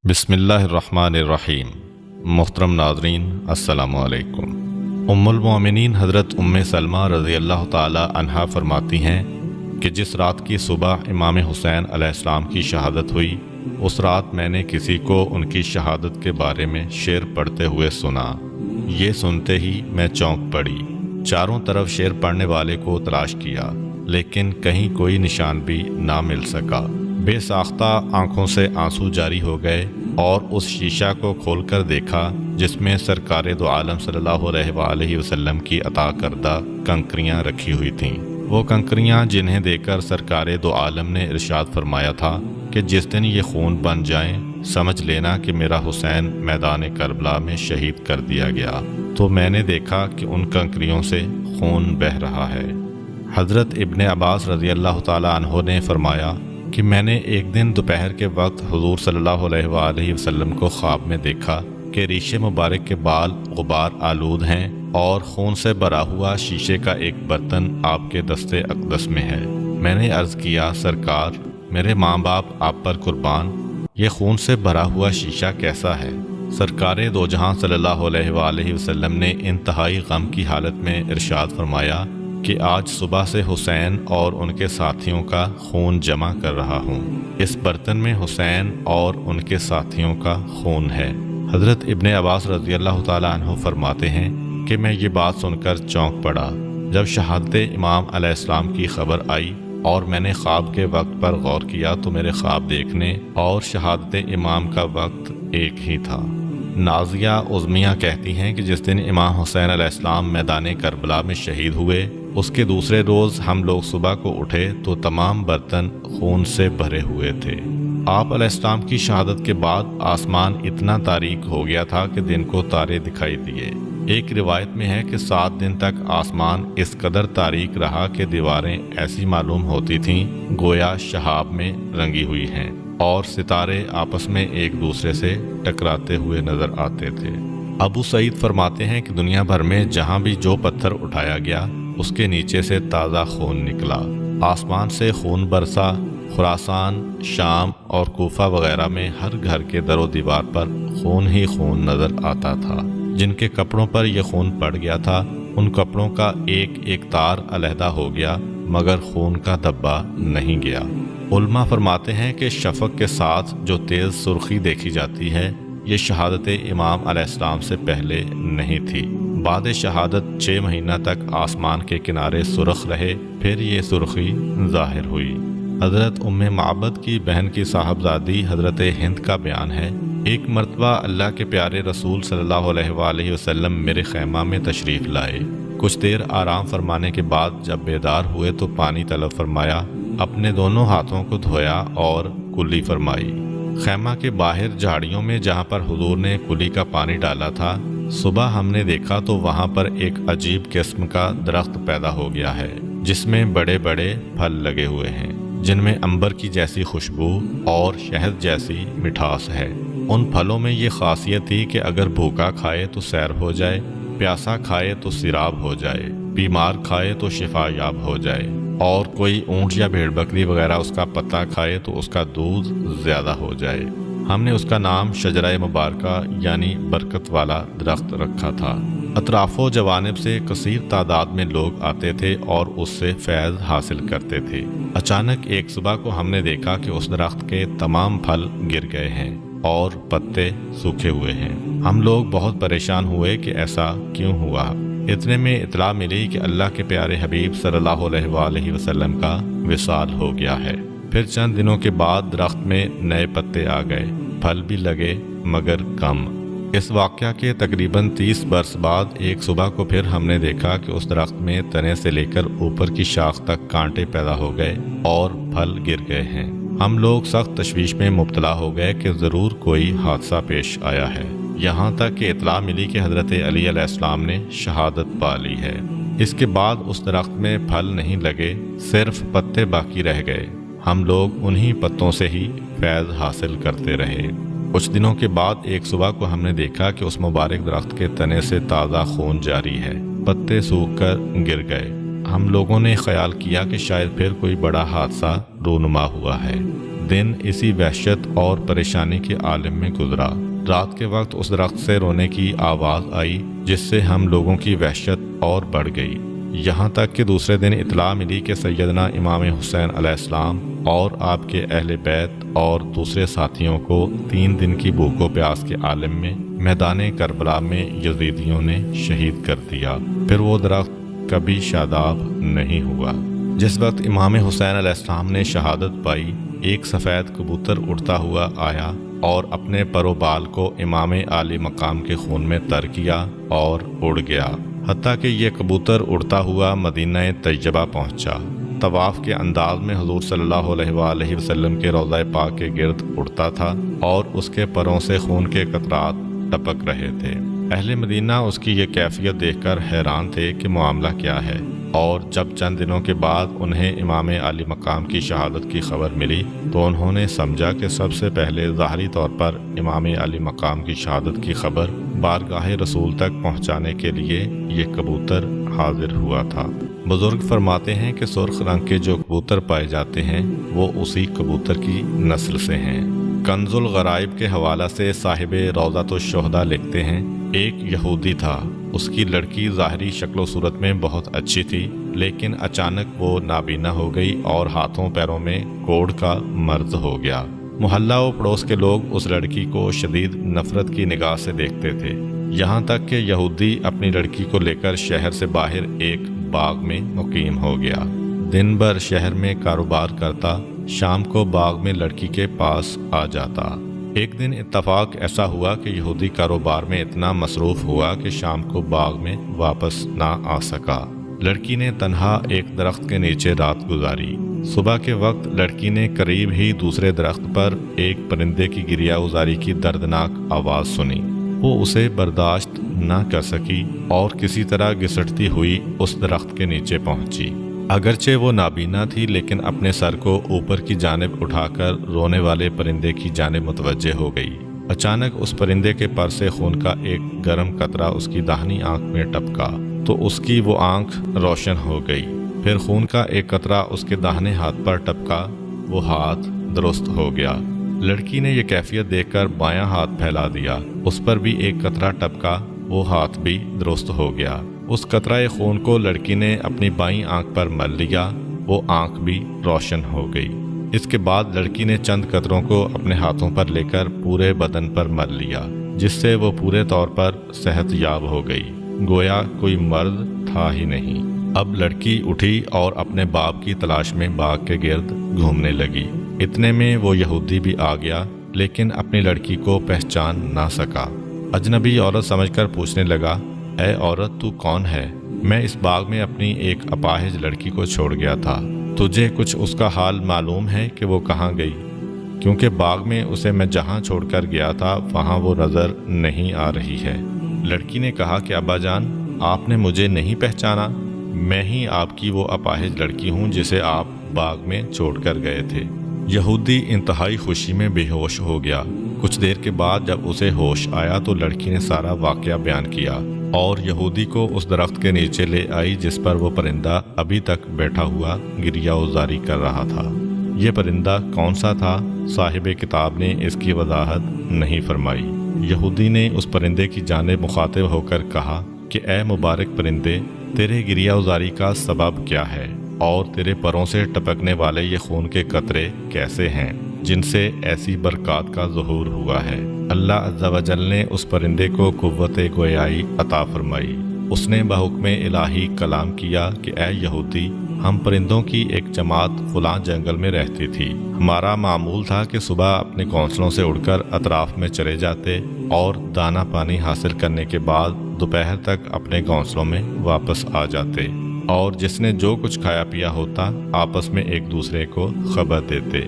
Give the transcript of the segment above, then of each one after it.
بسم اللہ الرحمن الرحیم۔ محترم ناظرین، السلام علیکم۔ ام المومنین حضرت ام سلمہ رضی اللہ تعالی عنہا فرماتی ہیں کہ جس رات کی صبح امام حسین علیہ السلام کی شہادت ہوئی، اس رات میں نے کسی کو ان کی شہادت کے بارے میں شعر پڑھتے ہوئے سنا۔ یہ سنتے ہی میں چونک پڑی، چاروں طرف شعر پڑھنے والے کو تلاش کیا، لیکن کہیں کوئی نشان بھی نہ مل سکا۔ بے ساختہ آنکھوں سے آنسو جاری ہو گئے اور اس شیشہ کو کھول کر دیکھا جس میں سرکار دو عالم صلی اللہ علیہ وآلہ وسلم کی عطا کردہ کنکریاں رکھی ہوئی تھیں۔ وہ کنکریاں جنہیں دیکھ کر سرکار دو عالم نے ارشاد فرمایا تھا کہ جس دن یہ خون بن جائیں سمجھ لینا کہ میرا حسین میدان کربلا میں شہید کر دیا گیا۔ تو میں نے دیکھا کہ ان کنکریوں سے خون بہہ رہا ہے۔ حضرت ابن عباس رضی اللہ تعالی عنہ نے فرمایا کہ میں نے ایک دن دوپہر کے وقت حضور صلی اللہ علیہ وآلہ وسلم کو خواب میں دیکھا کہ ریشِ مبارک کے بال غبار آلود ہیں اور خون سے بھرا ہوا شیشے کا ایک برتن آپ کے دست اقدس میں ہے۔ میں نے عرض کیا، سرکار، میرے ماں باپ آپ پر قربان، یہ خون سے بھرا ہوا شیشہ کیسا ہے؟ سرکار دو جہاں صلی اللہ علیہ وآلہ وسلم نے انتہائی غم کی حالت میں ارشاد فرمایا کہ آج صبح سے حسین اور ان کے ساتھیوں کا خون جمع کر رہا ہوں۔ اس برتن میں حسین اور ان کے ساتھیوں کا خون ہے۔ حضرت ابن عباس رضی اللہ تعالی عنہ فرماتے ہیں کہ میں یہ بات سن کر چونک پڑا۔ جب شہادت امام علیہ السلام کی خبر آئی اور میں نے خواب کے وقت پر غور کیا تو میرے خواب دیکھنے اور شہادت امام کا وقت ایک ہی تھا۔ نازیہ عظمیہ کہتی ہیں کہ جس دن امام حسین علیہ السلام میدان کربلا میں شہید ہوئے، اس کے دوسرے روز ہم لوگ صبح کو اٹھے تو تمام برتن خون سے بھرے ہوئے تھے۔ آپ علیہ السلام کی شہادت کے بعد آسمان اتنا تاریک ہو گیا تھا کہ دن کو تارے دکھائی دیے۔ ایک روایت میں ہے کہ 7 دن تک آسمان اس قدر تاریک رہا کہ دیواریں ایسی معلوم ہوتی تھیں گویا شہاب میں رنگی ہوئی ہیں، اور ستارے آپس میں ایک دوسرے سے ٹکراتے ہوئے نظر آتے تھے۔ ابو سعید فرماتے ہیں کہ دنیا بھر میں جہاں بھی جو پتھر اٹھایا گیا اس کے نیچے سے تازہ خون نکلا۔ آسمان سے خون برسا۔ خراسان، شام اور کوفہ وغیرہ میں ہر گھر کے در و دیوار پر خون ہی خون نظر آتا تھا۔ جن کے کپڑوں پر یہ خون پڑ گیا تھا ان کپڑوں کا ایک ایک تار علیحدہ ہو گیا، مگر خون کا دھبا نہیں گیا۔ علماء فرماتے ہیں کہ شفق کے ساتھ جو تیز سرخی دیکھی جاتی ہے یہ شہادت امام علیہ السلام سے پہلے نہیں تھی۔ بعد شہادت 6 مہینہ تک آسمان کے کنارے سرخ رہے، پھر یہ سرخی ظاہر ہوئی۔ حضرت ام معبد کی بہن کی صاحبزادی حضرت ہند کا بیان ہے، ایک مرتبہ اللہ کے پیارے رسول صلی اللہ علیہ وآلہ وسلم میرے خیمہ میں تشریف لائے۔ کچھ دیر آرام فرمانے کے بعد جب بیدار ہوئے تو پانی طلب فرمایا، اپنے دونوں ہاتھوں کو دھویا اور کلی فرمائی۔ خیمہ کے باہر جھاڑیوں میں جہاں پر حضور نے کلی کا پانی ڈالا تھا، صبح ہم نے دیکھا تو وہاں پر ایک عجیب قسم کا درخت پیدا ہو گیا ہے جس میں بڑے بڑے پھل لگے ہوئے ہیں، جن میں عنبر کی جیسی خوشبو اور شہد جیسی مٹھاس ہے۔ ان پھلوں میں یہ خاصیت تھی کہ اگر بھوکا کھائے تو سیر ہو جائے، پیاسا کھائے تو سیراب ہو جائے، بیمار کھائے تو شفا یاب ہو جائے، اور کوئی اونٹ یا بھیڑ بکری وغیرہ اس کا پتہ کھائے تو اس کا دودھ زیادہ ہو جائے۔ ہم نے اس کا نام شجرہ مبارکہ یعنی برکت والا درخت رکھا تھا۔ اطراف و جوانب سے کثیر تعداد میں لوگ آتے تھے اور اس سے فیض حاصل کرتے تھے۔ اچانک ایک صبح کو ہم نے دیکھا کہ اس درخت کے تمام پھل گر گئے ہیں اور پتے سوکھے ہوئے ہیں۔ ہم لوگ بہت پریشان ہوئے کہ ایسا کیوں ہوا۔ اتنے میں اطلاع ملی کہ اللہ کے پیارے حبیب صلی اللہ علیہ وآلہ وسلم کا وصال ہو گیا ہے۔ پھر چند دنوں کے بعد درخت میں نئے پتے آ گئے، پھل بھی لگے مگر کم۔ اس واقعہ کے تقریباً 30 برس بعد ایک صبح کو پھر ہم نے دیکھا کہ اس درخت میں تنے سے لے کر اوپر کی شاخ تک کانٹے پیدا ہو گئے اور پھل گر گئے ہیں۔ ہم لوگ سخت تشویش میں مبتلا ہو گئے کہ ضرور کوئی حادثہ پیش آیا ہے، یہاں تک کہ اطلاع ملی کہ حضرت علی علیہ السلام نے شہادت پا لی ہے۔ اس کے بعد اس درخت میں پھل نہیں لگے، صرف پتے باقی رہ گئے۔ ہم لوگ انہی پتوں سے ہی فیض حاصل کرتے رہے۔ کچھ دنوں کے بعد ایک صبح کو ہم نے دیکھا کہ اس مبارک درخت کے تنے سے تازہ خون جاری ہے، پتے سوکھ کر گر گئے۔ ہم لوگوں نے خیال کیا کہ شاید پھر کوئی بڑا حادثہ رونما ہوا ہے۔ دن اسی وحشت اور پریشانی کے عالم میں گزرا۔ رات کے وقت اس درخت سے رونے کی آواز آئی جس سے ہم لوگوں کی وحشت اور بڑھ گئی، یہاں تک کہ دوسرے دن اطلاع ملی کہ سیدنا امام حسین علیہ السلام اور آپ کے اہل بیت اور دوسرے ساتھیوں کو 3 دن کی بھوک و پیاس کے عالم میں میدان کربلا میں یزیدیوں نے شہید کر دیا۔ پھر وہ درخت کبھی شاداب نہیں ہوا۔ جس وقت امام حسین علیہ السلام نے شہادت پائی، ایک سفید کبوتر اڑتا ہوا آیا اور اپنے پر و بال کو امام عالی مقام کے خون میں تر کیا اور اڑ گیا، حتیٰ کہ یہ کبوتر اڑتا ہوا مدینہ طیبہ پہنچا۔ طواف کے انداز میں حضور صلی اللہ علیہ وآلہ وسلم کے روضہ پاک کے گرد اڑتا تھا اور اس کے پروں سے خون کے قطرات ٹپک رہے تھے۔ اہل مدینہ اس کی یہ کیفیت دیکھ کر حیران تھے کہ معاملہ کیا ہے، اور جب چند دنوں کے بعد انہیں امام عالی مقام کی شہادت کی خبر ملی تو انہوں نے سمجھا کہ سب سے پہلے ظاہری طور پر امام عالی مقام کی شہادت کی خبر بارگاہ رسول تک پہنچانے کے لیے یہ کبوتر حاضر ہوا تھا۔ بزرگ فرماتے ہیں کہ سرخ رنگ کے جو کبوتر پائے جاتے ہیں وہ اسی کبوتر کی نسل سے ہیں۔ کنز الغرائب کے حوالہ سے صاحب روضۃ الشہداء لکھتے ہیں، ایک یہودی تھا، اس کی لڑکی ظاہری شکل و صورت میں بہت اچھی تھی، لیکن اچانک وہ نابینا ہو گئی اور ہاتھوں پیروں میں کوڑ کا مرض ہو گیا۔ محلہ و پڑوس کے لوگ اس لڑکی کو شدید نفرت کی نگاہ سے دیکھتے تھے، یہاں تک کہ یہودی اپنی لڑکی کو لے کر شہر سے باہر ایک باغ میں مقیم ہو گیا۔ دن بھر شہر میں کاروبار کرتا، شام کو باغ میں لڑکی کے پاس آ جاتا۔ ایک دن اتفاق ایسا ہوا کہ یہودی کاروبار میں اتنا مصروف ہوا کہ شام کو باغ میں واپس نہ آ سکا۔ لڑکی نے تنہا ایک درخت کے نیچے رات گزاری۔ صبح کے وقت لڑکی نے قریب ہی دوسرے درخت پر ایک پرندے کی گریہ گزاری کی دردناک آواز سنی۔ وہ اسے برداشت نہ کر سکی اور کسی طرح گھسٹتی ہوئی اس درخت کے نیچے پہنچی۔ اگرچہ وہ نابینا تھی لیکن اپنے سر کو اوپر کی جانب اٹھا کر رونے والے پرندے کی جانب متوجہ ہو گئی۔ اچانک اس پرندے کے پر سے خون کا ایک گرم قطرہ اس کی داہنی آنکھ میں ٹپکا تو اس کی وہ آنکھ روشن ہو گئی۔ پھر خون کا ایک قطرہ اس کے داہنے ہاتھ پر ٹپکا، وہ ہاتھ درست ہو گیا۔ لڑکی نے یہ کیفیت دیکھ کر بایاں ہاتھ پھیلا دیا، اس پر بھی ایک قطرہ ٹپکا، وہ ہاتھ بھی درست ہو گیا۔ اس قطرہ خون کو لڑکی نے اپنی بائیں آنکھ پر مل لیا، وہ آنکھ بھی روشن ہو گئی۔ اس کے بعد لڑکی نے چند قطروں کو اپنے ہاتھوں پر لے کر پورے بدن پر مل لیا، جس سے وہ پورے طور پر صحت یاب ہو گئی، گویا کوئی مرض تھا ہی نہیں۔ اب لڑکی اٹھی اور اپنے باپ کی تلاش میں باغ کے گرد گھومنے لگی۔ اتنے میں وہ یہودی بھی آ گیا، لیکن اپنی لڑکی کو پہچان نہ سکا۔ اجنبی عورت سمجھ کر پوچھنے لگا، اے عورت تو کون ہے؟ میں اس باغ میں اپنی ایک اپاہج لڑکی کو چھوڑ گیا تھا، تجھے کچھ اس کا حال معلوم ہے کہ وہ کہاں گئی؟ کیونکہ باغ میں اسے میں جہاں چھوڑ کر گیا تھا وہاں وہ نظر نہیں آ رہی ہے۔ لڑکی نے کہا کہ ابا جان، آپ نے مجھے نہیں پہچانا، میں ہی آپ کی وہ اپاہج لڑکی ہوں جسے آپ باغ میں چھوڑ کر گئے تھے۔ یہودی انتہائی خوشی میں بے ہوش ہو گیا۔ کچھ دیر کے بعد جب اسے ہوش آیا تو لڑکی نے سارا واقعہ بیان کیا اور یہودی کو اس درخت کے نیچے لے آئی جس پر وہ پرندہ ابھی تک بیٹھا ہوا گریہ وزاری کر رہا تھا۔ یہ پرندہ کون سا تھا؟ صاحب کتاب نے اس کی وضاحت نہیں فرمائی۔ یہودی نے اس پرندے کی جانب مخاطب ہو کر کہا کہ اے مبارک پرندے، تیرے گریہ وزاری کا سبب کیا ہے اور تیرے پروں سے ٹپکنے والے یہ خون کے قطرے کیسے ہیں جن سے ایسی برکات کا ظہور ہوا ہے؟ اللہ عز و جل نے اس پرندے کو قوت گویائی عطا فرمائی۔ اس نے بحکم الہی کلام کیا کہ اے یہودی، ہم پرندوں کی ایک جماعت فلاں جنگل میں رہتی تھی۔ ہمارا معمول تھا کہ صبح اپنے گھونسلوں سے اڑ کر اطراف میں چلے جاتے اور دانہ پانی حاصل کرنے کے بعد دوپہر تک اپنے گھونسلوں میں واپس آ جاتے، اور جس نے جو کچھ کھایا پیا ہوتا آپس میں ایک دوسرے کو خبر دیتے۔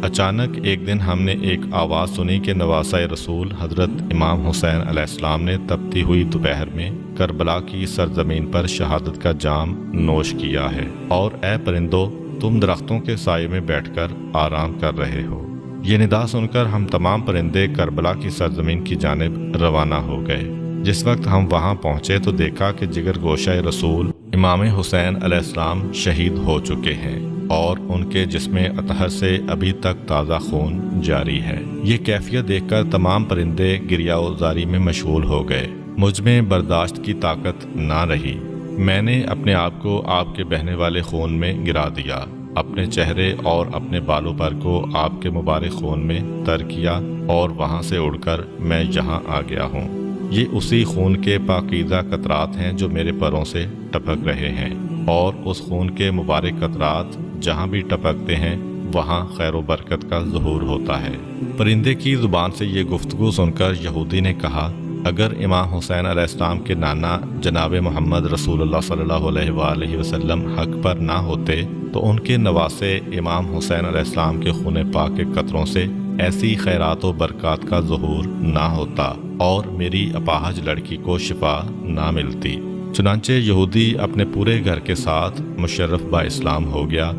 اچانک ایک دن ہم نے ایک آواز سنی کہ نواسہ رسول حضرت امام حسین علیہ السلام نے تپتی ہوئی دوپہر میں کربلا کی سرزمین پر شہادت کا جام نوش کیا ہے، اور اے پرندو، تم درختوں کے سائے میں بیٹھ کر آرام کر رہے ہو۔ یہ ندا سن کر ہم تمام پرندے کربلا کی سرزمین کی جانب روانہ ہو گئے۔ جس وقت ہم وہاں پہنچے تو دیکھا کہ جگر گوشہ رسول امام حسین علیہ السلام شہید ہو چکے ہیں۔ اور ان کے جسم اطہر سے ابھی تک تازہ خون جاری ہے۔ یہ کیفیت دیکھ کر تمام پرندے گریہ زاری میں مشغول ہو گئے۔ مجھ میں برداشت کی طاقت نہ رہی۔ میں نے اپنے آپ کو آپ کے بہنے والے خون میں گرا دیا، اپنے چہرے اور اپنے بالوں پر کو آپ کے مبارک خون میں تر کیا اور وہاں سے اڑ کر میں یہاں آ گیا ہوں۔ یہ اسی خون کے پاکیزہ قطرات ہیں جو میرے پروں سے ٹپک رہے ہیں، اور اس خون کے مبارک قطرات جہاں بھی ٹپکتے ہیں وہاں خیر و برکت کا ظہور ہوتا ہے۔ پرندے کی زبان سے یہ گفتگو سن کر یہودی نے کہا، اگر امام حسین علیہ السلام کے نانا جناب محمد رسول اللہ صلی اللہ علیہ وآلہ وسلم حق پر نہ ہوتے تو ان کے نواسے امام حسین علیہ السلام کے خون پاک کے قطروں سے ایسی خیرات و برکات کا ظہور نہ ہوتا اور میری اپاہج لڑکی کو شفا نہ ملتی۔ چنانچہ یہودی اپنے پورے گھر کے ساتھ مشرف با اسلام ہو گیا،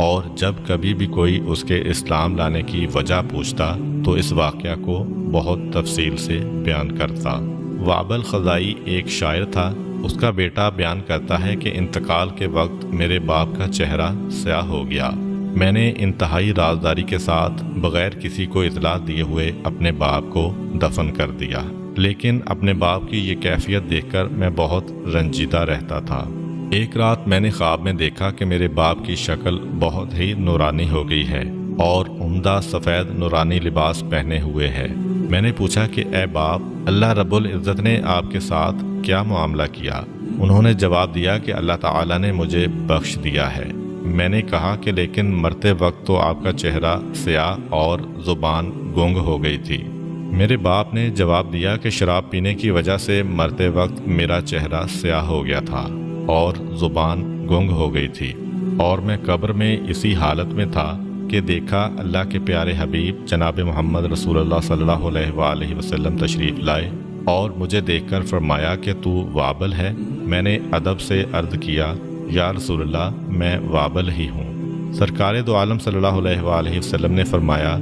اور جب کبھی بھی کوئی اس کے اسلام لانے کی وجہ پوچھتا تو اس واقعہ کو بہت تفصیل سے بیان کرتا۔ وابل خزائی ایک شاعر تھا۔ اس کا بیٹا بیان کرتا ہے کہ انتقال کے وقت میرے باپ کا چہرہ سیاہ ہو گیا۔ میں نے انتہائی رازداری کے ساتھ بغیر کسی کو اطلاع دیے ہوئے اپنے باپ کو دفن کر دیا، لیکن اپنے باپ کی یہ کیفیت دیکھ کر میں بہت رنجیدہ رہتا تھا۔ ایک رات میں نے خواب میں دیکھا کہ میرے باپ کی شکل بہت ہی نورانی ہو گئی ہے اور عمدہ سفید نورانی لباس پہنے ہوئے ہے۔ میں نے پوچھا کہ اے باپ، اللہ رب العزت نے آپ کے ساتھ کیا معاملہ کیا؟ انہوں نے جواب دیا کہ اللہ تعالیٰ نے مجھے بخش دیا ہے۔ میں نے کہا کہ لیکن مرتے وقت تو آپ کا چہرہ سیاہ اور زبان گونگ ہو گئی تھی۔ میرے باپ نے جواب دیا کہ شراب پینے کی وجہ سے مرتے وقت میرا چہرہ سیاہ ہو گیا تھا اور زبان گونگ ہو گئی تھی، اور میں قبر میں اسی حالت میں تھا کہ دیکھا اللہ کے پیارے حبیب جناب محمد رسول اللہ صلی اللہ علیہ وآلہ وسلم تشریف لائے اور مجھے دیکھ کر فرمایا کہ تو وابل ہے۔ میں نے ادب سے عرض کیا، یا رسول اللہ، میں وابل ہی ہوں۔ سرکار دو عالم صلی اللہ علیہ وآلہ وسلم نے فرمایا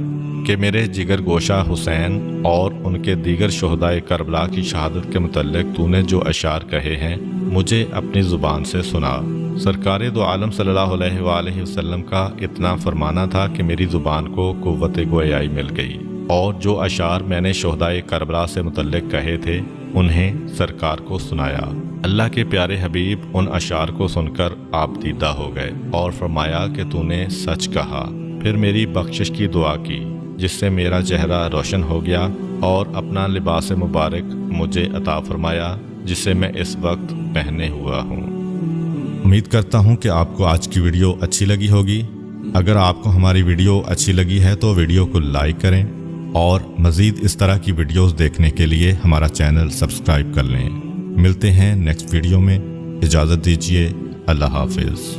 کہ میرے جگر گوشہ حسین اور ان کے دیگر شہدائے کربلا کی شہادت کے متعلق تو نے جو اشعار کہے ہیں مجھے اپنی زبان سے سنا۔ سرکار دو عالم صلی اللہ علیہ وآلہ وسلم کا اتنا فرمانا تھا کہ میری زبان کو قوت گویائی مل گئی، اور جو اشعار میں نے شہدائے کربلا سے متعلق کہے تھے انہیں سرکار کو سنایا۔ اللہ کے پیارے حبیب ان اشعار کو سن کر آپ دیدہ ہو گئے اور فرمایا کہ تو نے سچ کہا۔ پھر میری بخشش کی دعا کی جس سے میرا چہرہ روشن ہو گیا، اور اپنا لباس مبارک مجھے عطا فرمایا جس سے میں اس وقت پہنے ہوا ہوں۔ امید کرتا ہوں کہ آپ کو آج کی ویڈیو اچھی لگی ہوگی۔ اگر آپ کو ہماری ویڈیو اچھی لگی ہے تو ویڈیو کو لائک کریں، اور مزید اس طرح کی ویڈیوز دیکھنے کے لیے ہمارا چینل سبسکرائب کر لیں۔ ملتے ہیں نیکسٹ ویڈیو میں، اجازت دیجیے، اللہ حافظ۔